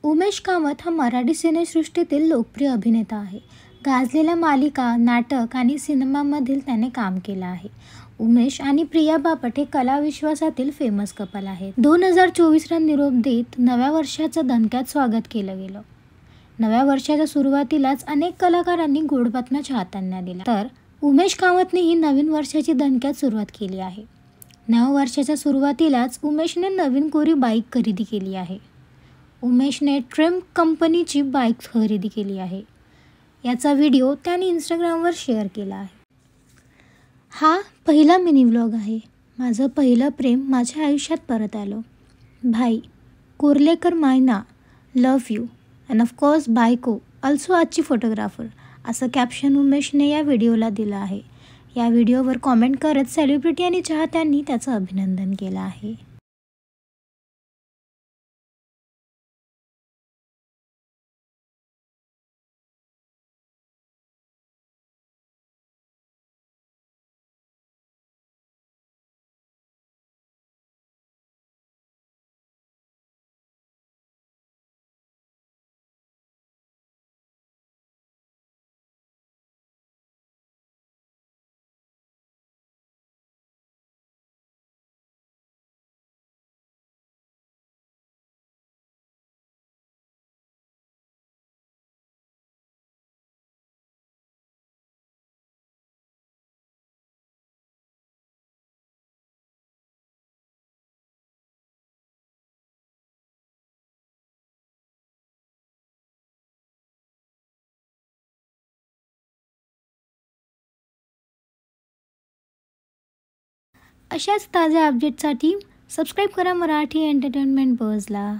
उमेश कामत हा मराठी सिनेसृष्टीतील लोकप्रिय अभिनेता आहे. गाजलेल्या मालिका, नाटक आणि सिनेमांमधील त्याने काम केलं आहे. उमेश आणि प्रिया बापट हे कलाविश्वासातील फेमस कपल आहेत. 2024ला निरोप देत नव्या वर्षाचं दणक्यात स्वागत केलं गेलं. नव्या वर्षाच्या सुरुवातीलाच अनेक कलाकारांनी गोड बातम्या चाहत्यांना दिल्या. तर उमेश कामतनेही नवीन वर्षाची दणक्यात सुरुवात केली आहे. नव्या वर्षाच्या सुरुवातीलाच उमेशने नवीन कोरी बाईक खरेदी केली आहे. उमेशने ट्रिम कंपनीची बाईक खरेदी केली आहे. याचा व्हिडिओ त्याने इंस्टाग्रामवर शेअर केला आहे. हा पहिला मिनी व्लॉग आहे. माझं पहिलं प्रेम माझ्या आयुष्यात परत आलं. भाई कोर्लेकर मायना लव्ह यू अँड ऑफकोर्स बायको ऑल्सो आजची फोटोग्राफर असं कॅप्शन उमेशने या व्हिडिओला दिलं आहे. या व्हिडिओवर कॉमेंट करत सेलिब्रिटी आणि चाहत्यांनी त्याचं अभिनंदन केलं आहे. अशाच ताज्या अपडेटसाठी सबस्क्राईब करा मराठी एंटरटेनमेंट बझला.